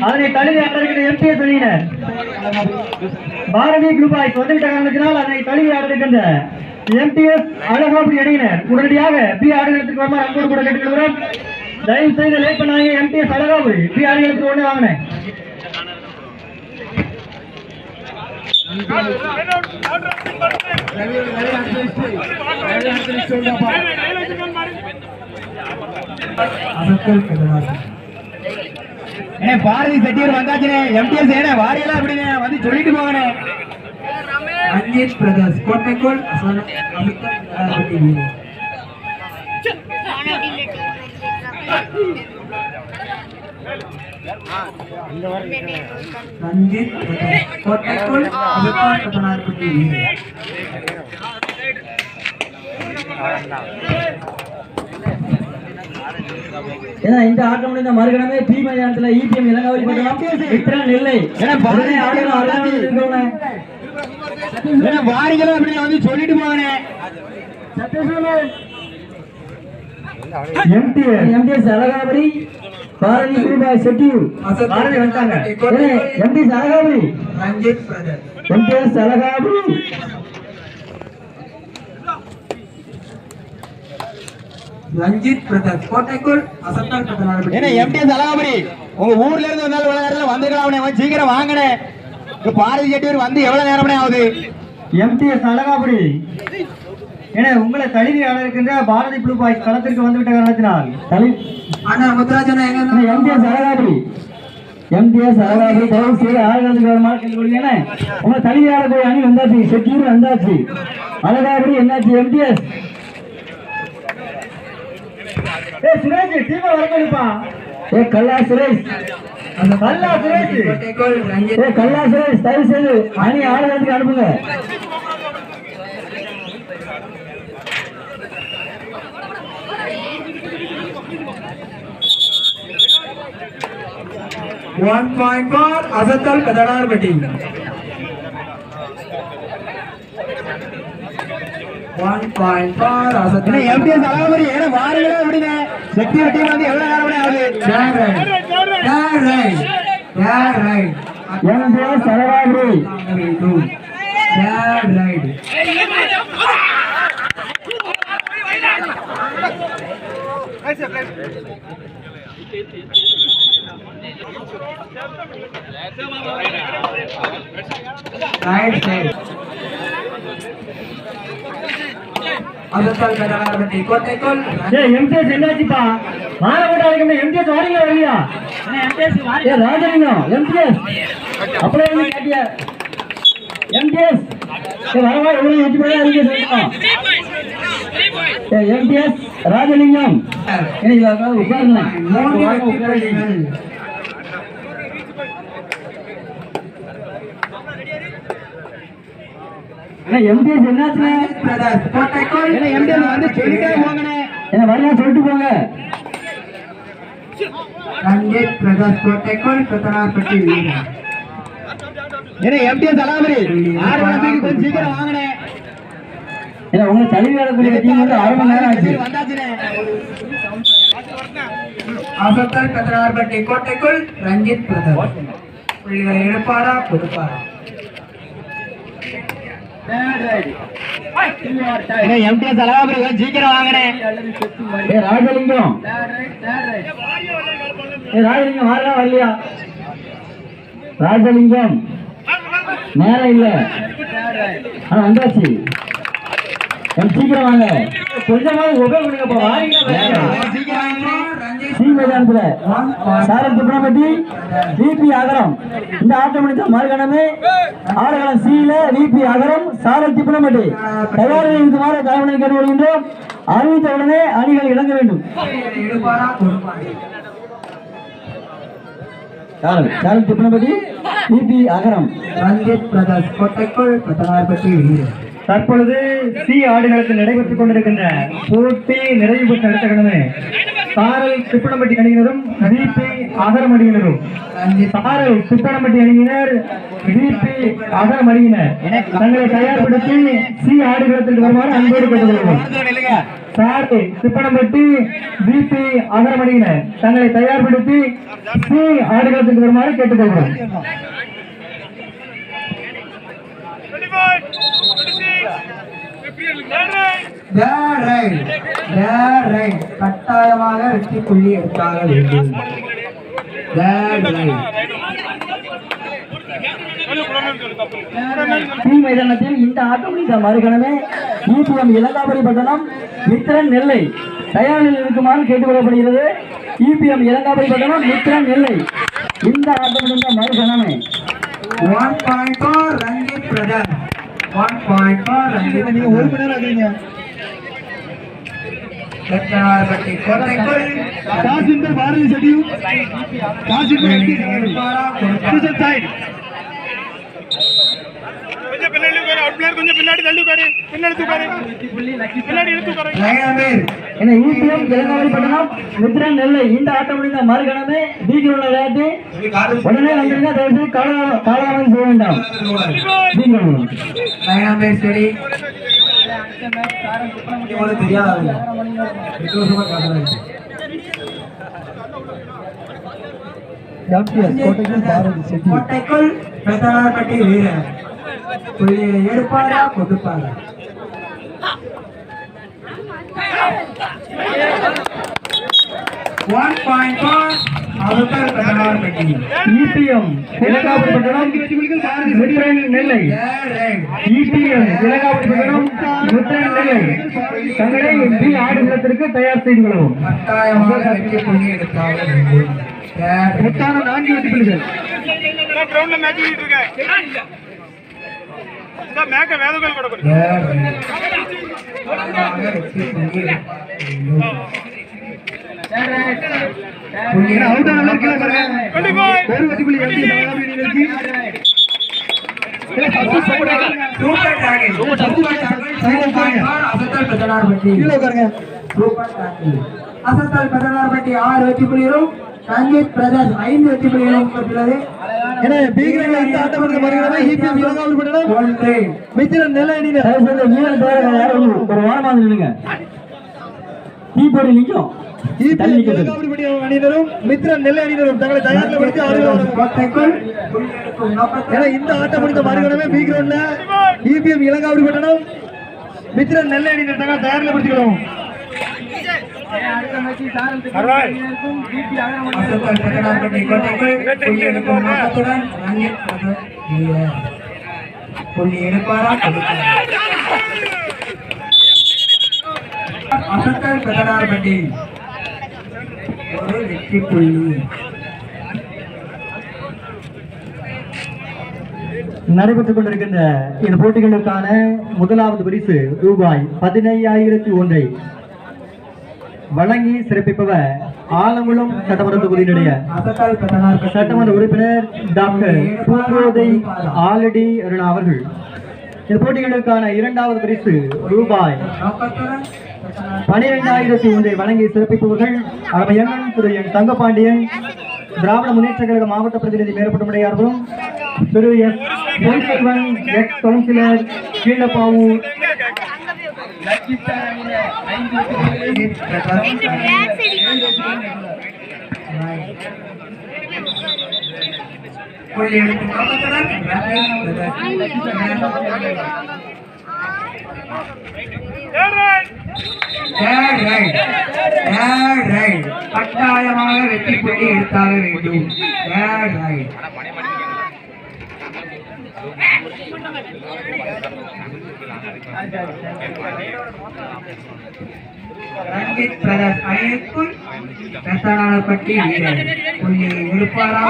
அதனை தழுவி ஆடுகிற எம்டிஎஸ் அணியினர் பாரதி ப்ளூ பாய்ஸ் வந்துவிட்ட காரணத்தினால் அதனை தழுவி ஆடுகின்ற எம்டிஎஸ் அழகாபுரி அணியினர் உடனடியாக பி ஆடுகளத்துக்கு வருமாறு அன்போடு கூட கேட்டுக்கொள்கிறோம். தயவு செய்து லேட் பண்ணாங்க. எம்டிஎஸ் அழகாபுரி பி ஆடுகளத்துக்கு ஒண்ணு வாங்கினேன். பாரதி செட்டியூர் வந்தாச்சுனே. எம்டிஎஸ் ஏன வாரியெல்லாம் அப்படின்னு வந்து சொல்லிட்டு போங்கண்ணே. ரஞ்சித் பிரதர்ஸ் கோட்டைக்குள் ரஞ்சித் கோட்டைக்குள் இந்த ஆட்டம் முடிந்த மறுகணமே பி மைதானத்தில் இபிஎம் இளங்காவலி பட்டணம் நெல்லை வாரிகளும் அப்படின்னு வந்து சொல்லிட்டு போவானே. எம்டிஎஸ் அழகாபுரி பாரதி ரூபாய் செட்டியூர் பாரதி வந்தாங்க. எம்டிஎஸ் அழகாபுரி எம்டிஎஸ் அழகாபுரி ரஞ்சித் பிரதாப் கோட்டைக்குள் அசத்தல் பிரதாப். எம்டிஎஸ் அழகாபுரி உங்க ஊர்ல இருந்து வந்தாலும் விளையாடுறதுல வந்துருக்கலாம். சீக்கிரம் வாங்கினே. பாரதி செட்டியூர் வந்து எவ்வளவு நேரமே ஆகுது. எம்டிஎஸ் அழகாபுரி ஏன்னா உங்களை தழுவி இருக்கின்ற பாரதி ப்ளூ பாய்ஸ் களத்திற்கு வந்துவிட்ட காரணத்தினால் எம்டிஎஸ் அழகாபுரி எம்டிஎஸ் அழகாபுரி தயவு செய்து ஆளுநருக்கு வருமாறு கேட்டுக்கொள்கிறேன். உங்களை தழுவி ஆடக்கூடிய அணி வந்தாச்சு. செட்டியூர் வந்தாச்சு. அழகாபுரி என்னாச்சு. எம்டிஎஸ் சுரேஷ் டீமை வரப்பா. கல்லா சுரேஷ் கல்லா சுரேஷ் கல்லா சுரேஷ் தயவு செய்து அணி ஆளுநருக்கு அனுப்புங்க. One point for Asatal Kadanarbati. 1 point for Asatal. MTS Alavuri ஏனா வாரிகளே அப்படினே செக்யூரிட்டி வந்து எவ்வளவு நேரமே ஆகுது. right. MTS Alavuri. right. MTS என்னாச்சுப்பா? மாறப்பட்டாங்க. எம்டிஎஸ் வாரிங்க வரலையா? ராஜலிங்கம் எம்டிஎஸ் அப்படியே கேட்டியா? எம்டிஎஸ் வரவா எவ்வளவு எம்டிஎஸ் ராஜலிங்கம் உட்காருங்க. எம்டிஎஸ் என்னாச்சு? எம்டிஎஸ் வந்து சொல்லிட்டே போங்கண்ணே. என்ன வரலாம் சொல்லிட்டு போங்க. எம்டிஎஸ் அலாமரி கொஞ்சம் சீக்கிரம் வாங்கினே. உங்க தழுவி வரக்கூடிய டீம் வந்து 1/2 மணி நேரம் ஆச்சு. அசத்தல் கதனார்பட்டி கோட்டைக்குள் ரஞ்சித் பிரதாப் புள்ளிகளை எடுப்பாரா கொடுப்பாரா? எம்டிஎஸ் அழகாபுரி சீக்கிரம் வாங்கினே. ராஜலிங்கம் ராஜலிங்கம் வாரா வரலையா? ராஜலிங்கம் நேரம் இல்ல வந்தாச்சு. சீக்கிரம் வாங்க. கொஞ்சமாவது உபயோக கொடுங்க. சாரல் திப்பனப்பட்டி விபி அகரம் இந்த ஆட்டம் முடித்த மறுகணமே ஆடுகளம் சீல விபி அகரம் சாரல் திப்பனப்பட்டி தயாரில் இருக்குமாறு தலைவனை கேட்டுக்கொள்கின்றோம். அறிவித்த உடனே அணிகள் இறங்க வேண்டும். சாரல் திப்பனப்பட்டி விபி அகரம் ரஞ்சித் பிரதாப் கோட்டைக்குள் பத்தனார்பட்டி வீரர். தற்பொழுது சி ஆடுகளத்தில் நடைபெற்றுக் கொண்டிருக்கின்ற போட்டி நிறைவு பெற்ற அடுத்த கடமை சாரல் திப்பனம்பட்டி அணியினரும் விபி அகரமணியினரும். சாரல் திப்பனம்பட்டி அணியினர் விபி அகரமணியினர் தங்களை தயார்படுத்தி சி ஆடுகளத்திற்கு வருமாறு அன்போடு கேட்டுக்கொள்வோம். சாரல் திப்பனம்பட்டி விபி அகரமணியினர் தங்களை தயார்படுத்தி சி ஆடுகளத்திற்கு வருமாறு கேட்டுக்கொள்வோம். கட்டாயமாக வெற்றி புள்ளி எடுத்தாக வேண்டும். மைதானத்தில் இந்த ஆட்டம் முடிந்த மறுகணமே ஈபிஎம் இலங்காபுரி பட்டணம் மித்திரன் நெல்லை தயாரில் இருக்குமாறு கேட்டுக்கொள்ளப்படுகிறது. ஈபிஎம் இலங்காபுரி பட்டணம் மித்திரன் நெல்லை இந்த ஆட்டம் முடிந்த மறுகணமே 1 point for Ranjit Brothers. 1 point for Ranjit. நீங்க ஒரு மணி நேரம் ஆகுறீங்க. லட்சனார்பட்டி கோட்டைக்குள் காசிந்தர் பாரதி சடியூ காசிந்தர் சூசைட் சைடு கொஞ்சம் பின்னாடி உட்காரு. அவுட் பிளேயர் கொஞ்சம் பின்னாடி தள்ளி உட்காரு. பின்னாடி தூக்காரு. பின்னாடி இழுத்து உட்காரு. என்ன ஈபிஎம் இலங்காபுரி பட்டணம் மித்திரன் நெல்லை இந்த ஆட்டம் முடிந்த மறுகணமே பீகிரோட விளையாட்டு உடனே வந்திருந்தா தயவுசெய்து காலாவதி செய்ய வேண்டாம். கோட்டைக்குள் பிரதானப்பட்டி வீரர் புள்ளியை எடுப்பாரா கொடுப்பாரா? ஈபிஎம் இலங்காபுரி பட்டணம் மித்திரன் நெல்லை ஈபிஎம் இலங்காபுரி பட்டணம் மித்திரன் நெல்லை தங்களை பி ஆடுகளத்திற்கு தயார் செய்து கொள்ளவும். மொத்தான 4 வெற்றி புள்ளிகள். அசத்தல் பிரதனார்பட்டி 6 வெற்றி புள்ளிகளும் ரஞ்சித் பிரதர்ஸ் 5 வெற்றி புள்ளிகளும் பெற்றுள்ளது. மித்திரன் நெல்லை அணியினர் ஒரு வாரமாக நில்லுங்க. அணியினரும் மித்திரன் நெல்லை அணியினரும் தங்களை தயாரிப்படுத்தி இந்த ஆட்டம் முடிந்த மறுகணமே பி கிரவுண்ட்ல ஈபிஎம் இலங்காபுரி பட்டணம் மித்திரன் நெல்லை அணியினர் தங்களை தயாரிப்படுத்திக்கிறோம். புள்ளி எடுப்பாரா அசத்தல் பிரதனார்பட்டி ஒரு வெற்றி புள்ளி. நடைபெற்றுக் கொண்டிருக்கின்ற இந்த போட்டிகளுக்கான முதலாவது பரிசு ரூபாய் 15,001 வழங்கி சிறப்பிப்பவர் ஆலங்குளம் சட்டமன்ற தொகுதியினுடைய சட்டமன்ற உறுப்பினர் டாக்டர் பூங்கோதை ஆலடி அருணா அவர்கள். இந்த போட்டிகளுக்கான இரண்டாவது பரிசு ரூபாய் 12,001 வழங்கி சிறப்பிப்பவர்கள் அரமையன் திரு என் தங்கபாண்டியன் திராவிட முன்னேற்ற கழக மாவட்ட பிரதிநிதி மேற்பட்டமுடையார்களும் திரு எஸ் பொன்செல்வன் எக்ஸ் கவுன்சிலர் கீழப்பாவூர் கட்டாயமாக வெற்றி புள்ளி எடுத்தாக வேண்டும். ரஞ்சித் பிரதர்ஸ் அணிக்குள் பிரதானப்பட்டி வீரர் புள்ளி எடுப்பாரா?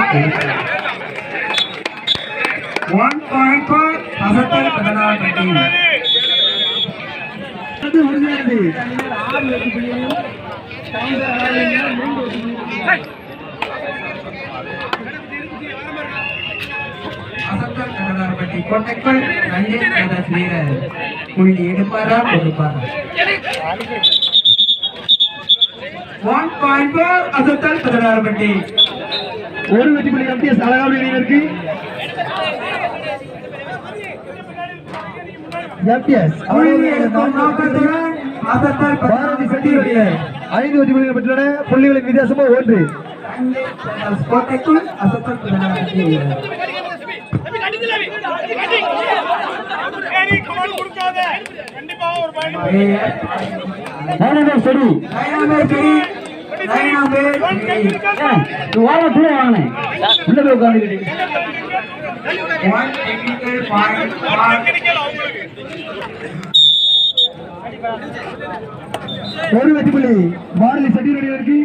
1 point for அசத்தல் பிரதானப்பட்டி. அசத்தல் பிரதானப்பட்டி கோட்டைக்குள் ரஞ்சித் பிரதர்ஸ் வீரர் புள்ளி எடுப்பாரா கொடுப்பாரா? 1 point for அசத்தல் பதினாறுபட்டி. ஒரு வெற்றி புள்ளி எம்டிஎஸ் அழகாபுரி அணியினருக்கு. எம்டிஎஸ் நோக்கத்துடன் அசத்தல் பாரதி செட்டி அணியினர் 5 வெற்றி புள்ளிகள் பெற்றுள்ளன. புள்ளிகளின் வித்தியாசமோ 1. கோட்டைக்குள் அசத்தல் பதினாறுபட்டி. ஒரு வெற்றி புள்ளி பாரதி செட்டி அணியினருக்கு.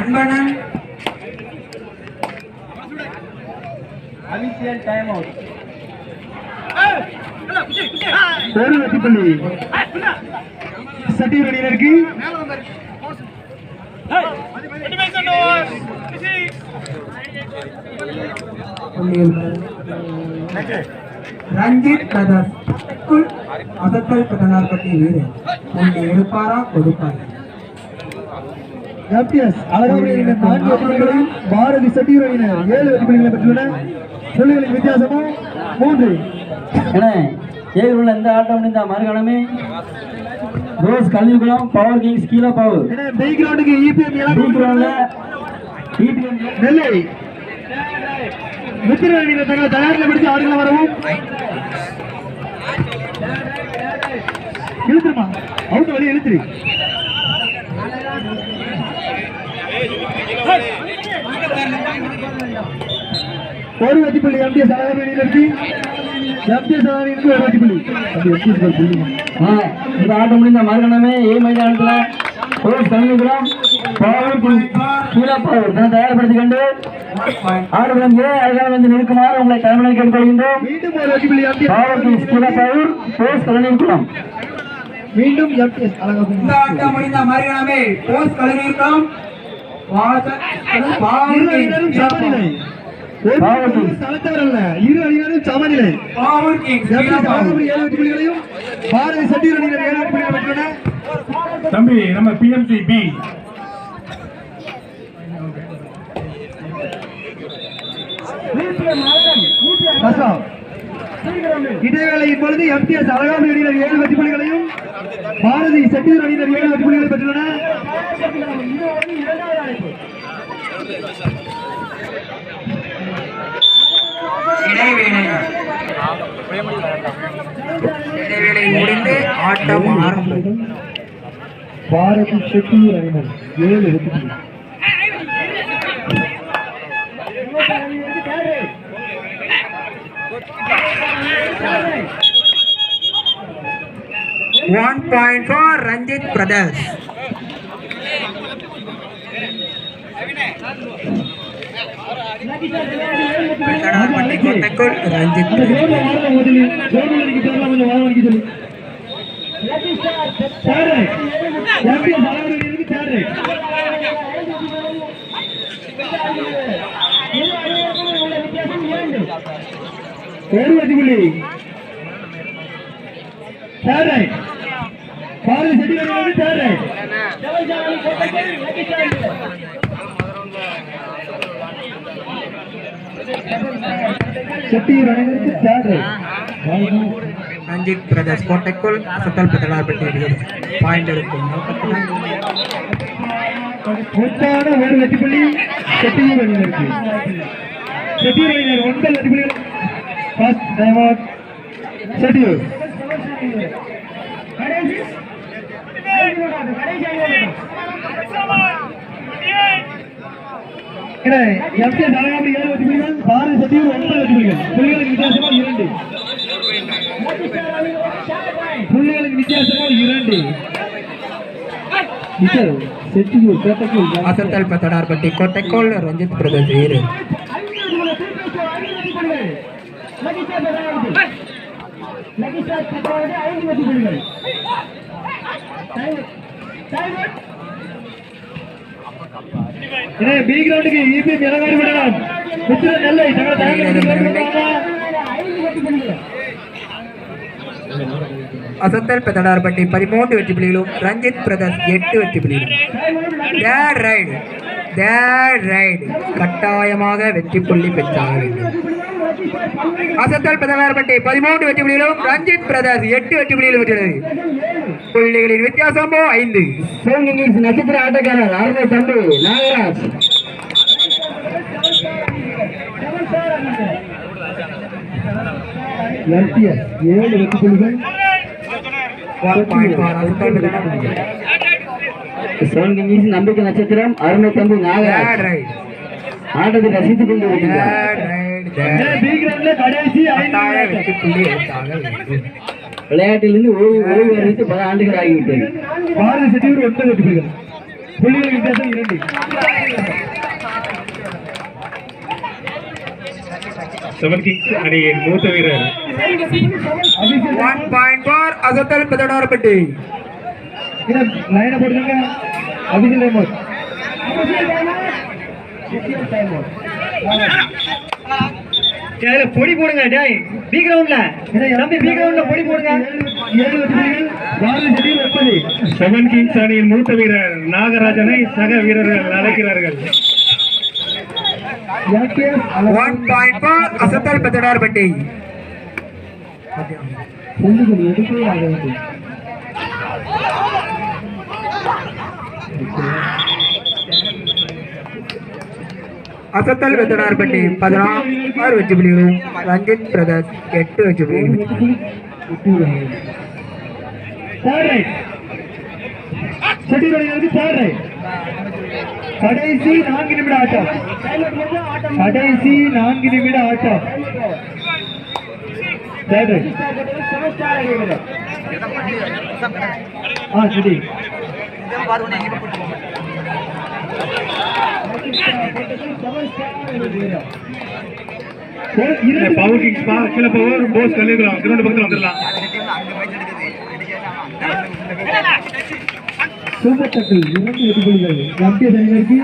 அன்பனன் ஒரு வெற்றி புள்ளி செட்டி அணியினருக்கு. ரஞ்சித் பிரதர்ஸ் அசத்தல் பதினாறுபட்டி வீரர் புள்ளி எடுப்பாரா கொடுப்பாரா? எம்டிஎஸ் அழகாபுரி அணியினர் 4 வெற்றி புள்ளிகளையும் பாரதி செட்டி அணியினர் 7 வெற்றி புள்ளிகளை பெற்றுள்ளன. புள்ளிகளின் வித்தியாசமும் 3. என ஏரியில் உள்ள இந்த ஆட்டம் முடிந்த மறுகணமே ரோஸ் கல்விக்குளம் பவர் கிங்ஸ் கீழே பவர் பி கிரவுண்டுக்கு இபிஎம் நெல்லை மித்திர அணியினர் தங்களை தயாரில் பிடித்து ஆடுகளை வரவும். இழுத்துருமா அவுட் வழி இழுத்துரு. ஒரு வெற்றி புள்ளி எம்டிஎஸ் அழகாபுரி அணியினருக்கு. எம்டிஎஸ் அணியினருக்கு ஒரு வெற்றி புள்ளி. இந்த ஆட்டம் முடிந்த மறுகணமே மைதானத்தில் ரோஸ் கல்விக்குளம் பவர் கிங்ஸ் கீழே பவர் தயார்படுத்திக் கொண்டு ஆடுகளம் அழகாக வந்து நிற்குமாறு உங்களை தலைமுறை கேட்டுக்கொள்கின்றோம். மீண்டும் ஒரு வெற்றி புள்ளி எம்டிஎஸ் பவர் கிங்ஸ் கீழே பவர் ரோஸ் கல்விக்குளம். மீண்டும் எம்டிஎஸ் அழகாபுரி. இந்த ஆட்டம் முடிந்த மறுகணமே போஸ் கலைஞர்கம் இரு அணியினரும் சமநிலை. அல்ல இரு அணியினரும் சமநிலை. பவர் கிங்ஸ் அழகாபுரி 7 வெற்றி புள்ளிகளையும் பாரதி செட்டி அணியினர் 7 வெற்றி புள்ளிகளை பெற்றுள்ளன. தம்பி நம்ம பிஎம்சி பி இடைவேளையின் பொழுது எம்டிஎஸ் அழகாபுரி அணியினர் 7 வெற்றி புள்ளிகளையும் பாரதி செட்டியூர் அணியினர் 7 வெற்றி புள்ளிகளை பெற்றுள்ளன. இடைவேளை முடிந்து ஆட்டம் ஆரம்பம். பாரதி செட்டியூர் அணியினர் 7 வெற்றி புள்ளி. One point for Ranjit Brothers. கோட்டைக்குள் ரஞ்சித் பாரதி செட்டியூர் அணியினருக்கு தேர்ட் ரஞ்சித் பிரதர்ஸ் கோட்டைக்குள் சுத்தல் பெற்று பாயிண்ட் இருக்கும். மொத்தான ஒரு வெற்றி புள்ளி செட்டியூர் அணியினருக்கு. செட்டியூர் அணியினர் 9 வெற்றி புள்ளிகள். First time out Chettiyur. MTS Alagapuri 7 வெற்றி புள்ளிகள். பாரதி செட்டியூர் 9 வெற்றி புள்ளிகள். புள்ளிகளின் வித்தியாசமா 2. புள்ளிகளின் வித்தியாசமா 2. செட்டியூர் கோட்டைக்குள் அசத்தல் பத்தடார்பட்டி கோட்டைக்குள் ரஞ்சித் பிரதர்ஸ் வீரர். பி கிரவுண்டுக்கு இபிஎம் இறங்காடி விடலாம். நெல்லை அசத்தல் பெத்தடார்பட்டி 13 வெற்றி புள்ளிகளும் ரஞ்சித் பிரதர்ஸ் 8 வெற்றி புள்ளிகளும். கட்டாயமாக வெற்றி புள்ளி பெற்றாக வேண்டும். அசத்தல் பெத்தடார்பட்டி 13 வெற்றி புள்ளிகளும் ரஞ்சித் பிரதர்ஸ் 8 வெற்றி புள்ளிகளும் பெற்றது. புள்ளிகளின் வித்தியாசமோ 5. நட்சத்திர ஆட்டக்காரர் ஆர்வ தம்பி நாகராஜ். எம்டிஎஸ் 7 வெற்றி புள்ளிகள். நம்பிக்கை நட்சத்திரம் அருணை தம்பி நாகராஜ் ஆட்டத்தை ரசித்துக் கொண்டிருக்கிறார். விளையாட்டிலிருந்து ஓய்வு அறிவித்து 10 ஆண்டுகள் ஆகிவிட்டது. பாரதி செட்டியூர் 9 வெற்றி புள்ளிகள். புள்ளிகள் வித்தியாசம் 2. செவன் கிங்ஸ் அணியின் மூத்த வீரர் 1 point for அசத்தல் பெத்தடார்பட்டி. லைனை போடுங்க. அபிஷேக் டைமோட். பொடி போடுங்க. டேய் பி கிரவுண்ட்ல தம்பி பி கிரவுண்ட்ல பொடி போடுங்க. 7 வெற்றி புள்ளிகள். பாரதி செட்டியூர் 9. செவன் கிங்ஸ் அணியின் மூத்த வீரர் நாகராஜனை சக வீரர்கள் அழைக்கிறார்கள். 1 point for அசத்தல் பெத்தடார்பட்டி. புள்ளிகள் எடுக்கவே ஆக வேண்டும். அசத்தல் பெத்தடார்பட்டி 16 வெற்றி புள்ளிகளும் ரஞ்சித் பிரதர்ஸ் 8 வெற்றி புள்ளிகளும். கடைசி 4 நிமிட ஆட்டம். சரி பவர் கிங்ஸ் கீழே பவர் போஸ் கல்லிக்கலாம் கிரௌண்ட் பக்கத்தில் வந்துடலாம். சூப்பர் டக்கிள் 2 வெற்றி புள்ளிகள். எம்டிஎஸ் அணியினருக்கு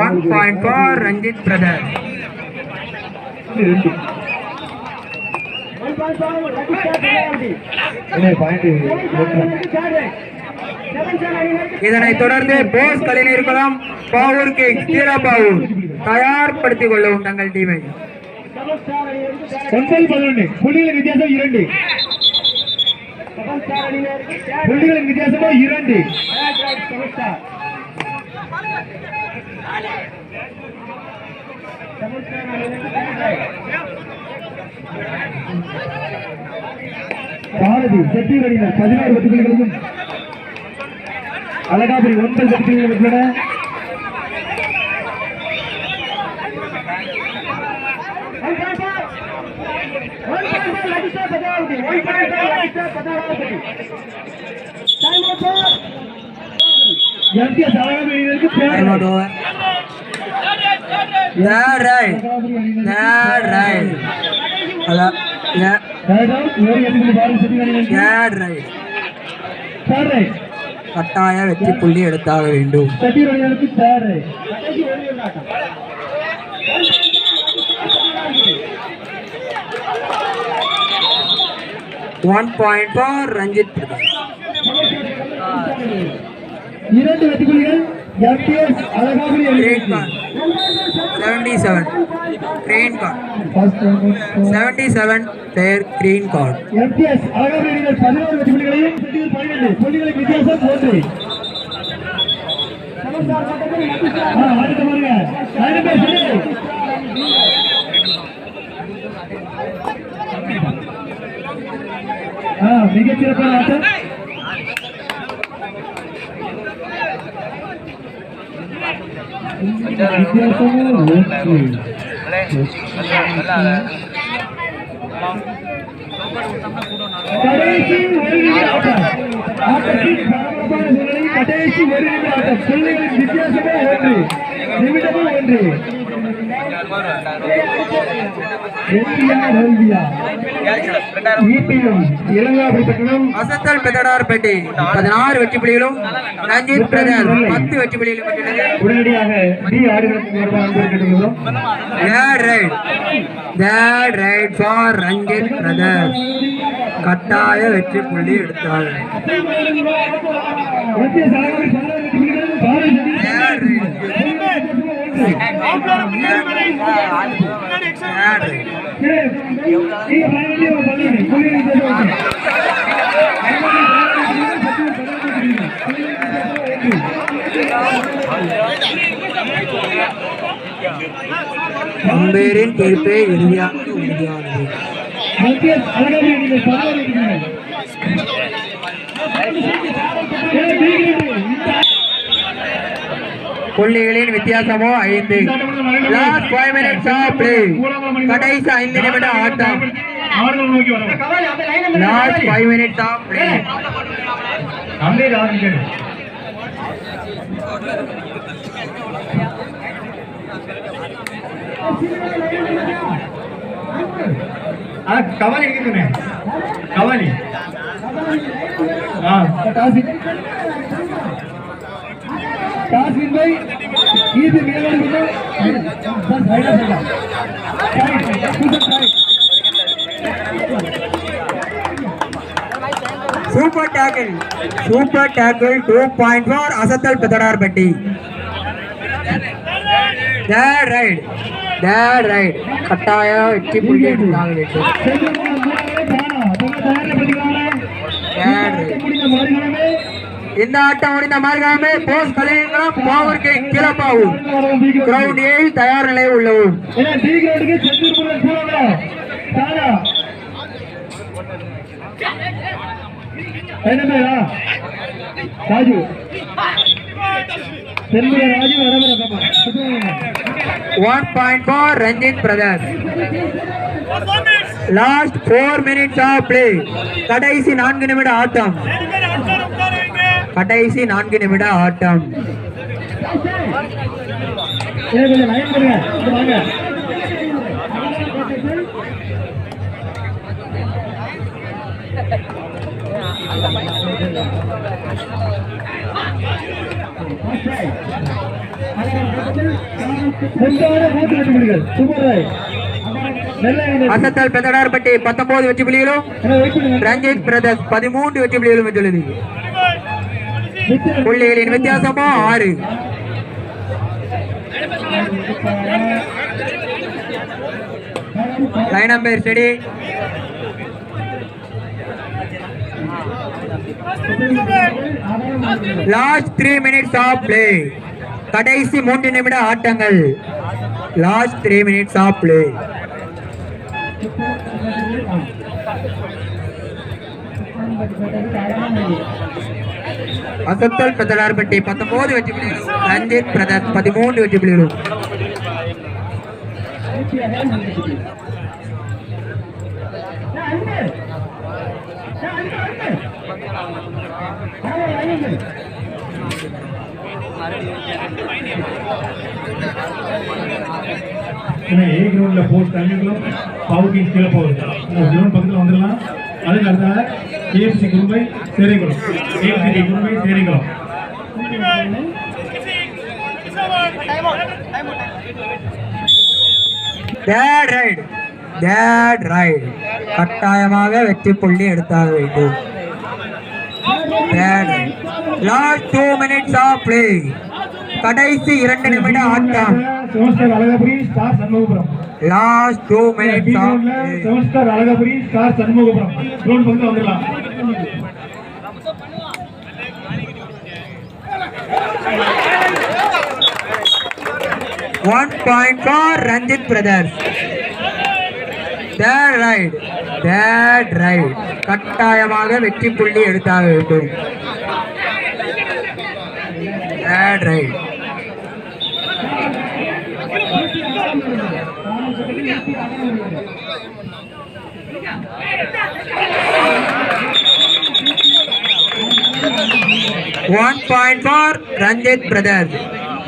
1 point for ரஞ்சித் பிரதர்ஸ். 2 இதனைத் தொடர்ந்து போஸ் கலைஞர் குளம் பவர் கிங்ஸ் கீழப்பாவூர் தயார்படுத்திக் கொள்ளவும் தங்கள் டீமை. 11 புள்ளிகளின் வித்தியாசம் 2. புள்ளிகளின் வித்தியாசமோ 2. பாரதி செட்டியூர் அணியினர் 16 வெற்றி புள்ளிகளுக்கும் அழகாபுரி 9 வெற்றி புள்ளிகள் பெற்றுள்ளன. எம்டிஎஸ் அழகாபுரி அணியினருக்கு கட்டாய வெற்றி புள்ளி எடுத்தாக வேண்டும். 1 point for ரஞ்சித் பிரதர்ஸ். 2 வெற்றி புள்ளிகள். எம்டிஎஸ் அழகாபுரி அணியினருக்கு 77 green card. 77 player green card. MTS Alagapuri அணியினர் 16 வெற்றி புள்ளிகளையும் செட்டியூர் 12 புள்ளிகளின் வித்தியாசம் 1. அடுத்த பாருங்க மிகச்சிறப்பான ஆட்டம். கடைசி 1 நிமிட ஆட்டம். ஆட்டத்தின் பரபரப்பான சூழலில் கடைசி 1 நிமிட ஆட்டம். புள்ளிகளின் வித்தியாசமே 1. நிமிடமும் 1. அசத்தல் பெத்தடார்பட்டி 16 வெற்றி புள்ளிகளும் ரஞ்சித் பிரதர் 10 வெற்றி புள்ளிகளும் பெற்றுள்ளது. உடனடியாக டி ஆடுகளுக்கு வருவாங்க. That right for Ranjith brother கட்டாய வெற்றி புள்ளி எடுத்தார். அம்பேரின் தீர்ப்பே இறுதியானது. புள்ளிகளின் வித்தியாசமோ 5. Last 5 minutes of play. கடைசி 5 நிமிட ஆட்டம். Last 5 minutes of play. கவாலி எடுக்கிறேன். கவாலி Super tackle 2.4 அசத்தல் பெத்தடார்பட்டி. That right கட்டாய வெற்றி புள்ளி எடுத்தாங்க. இந்த ஆட்டம் முடிந்த மார்காமே போஸ்ட் கலைஞர்களும் பவர் கிங் கீழப்பாவூர் கிரவுண்ட் ஏயில் தயார் நிலையில் உள்ளவும். Raju 1.4 Ranjith brother. Last 4 minutes of play. கடைசி 4 நிமிட ஆட்டம். அசத்தல் பெத்தடார்பட்டி 19 வெற்றி புள்ளிகளும் ரஞ்சித் பிரதர்ஸ் 13 வெற்றி புள்ளிகளும் வென்றுள்ளது. புள்ளிகளின் வித்தியாசமோ 6. Line umpire study. Last 3 minutes of play. கடைசி 3 நிமிட ஆட்டங்கள். Last 3 minutes of play. அசத்தல் பெத்தடார்பட்டி 19 வெற்றி புள்ளிகளும் ரஞ்சித் பிரதர்ஸ் 13 வெற்றி புள்ளிகளும். ஏ கிரவுண்ட்ல போஸ்ட் அங்கங்களும் பவுக்கிங் கீழே போகுது. கிரவுண்ட் பக்கத்தில் வந்துடலாம். அதுக்கு அடுத்த AFC Kurumbai Cherikulam, AFC Kurumbai Cherikulam. That right கட்டாயமாக வெற்றி புள்ளி எடுத்தாக வேண்டும். Last 2 minutes of play. கடைசி 2 நிமிட ஆட்டம். Alagapuri star Shanmugapuram. Last 2 minutes of play. Seven star Alagapuri star Shanmugapuram. Ground பக்கத்தில் வந்துடலாம். $1.4 ரஞ்சித் பிரதர்ஸ். That right கட்டாயமாக வெற்றி புள்ளி எடுத்தாக வேண்டும். That right. $1.4 Ranjith Brothers.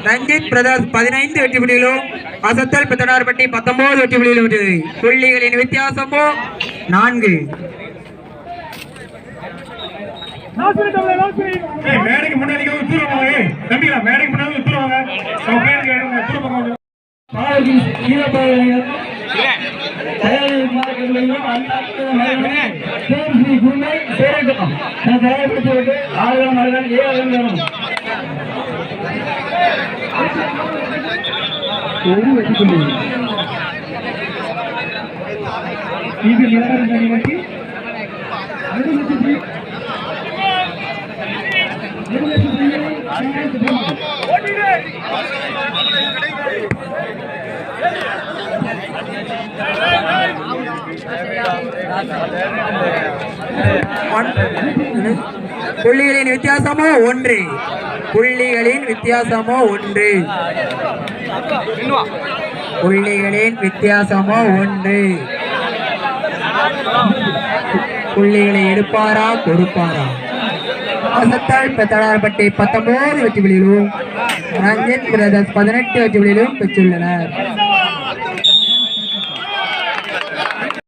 Ranjith Brothers 15 வெற்றி புள்ளிகளும் அசத்தல் பித்தனார்பட்டி 19 வெற்றி புள்ளிகளும் வென்றது. புள்ளிகளின் வித்தியாசமோ 4. மேடைக்கு முன்னாடி உத்துருவாங்க தம்பிங்களா, மேடைக்கு முன்னாடி உத்துருவாங்க. அவங்க பேருக்கு உத்துருவாங்க. ஒரு வெற்றி புள்ளி இது நிலவரம் நிகழ்ச்சி புள்ளிகளின் வித்தியாசமோ 1. புள்ளிகளின் வித்தியாசமோ 1. புள்ளிகளின் வித்தியாசமோ 1. புள்ளிகளை எடுப்பாரா கொடுப்பாரா? அசத்தால் பெத்தனார்பட்டி 19 வெற்றி புள்ளிகளும் ரஞ்சித் பிரதர்ஸ் 18 வெற்றி புள்ளிகளும் பெற்றுள்ளனர்.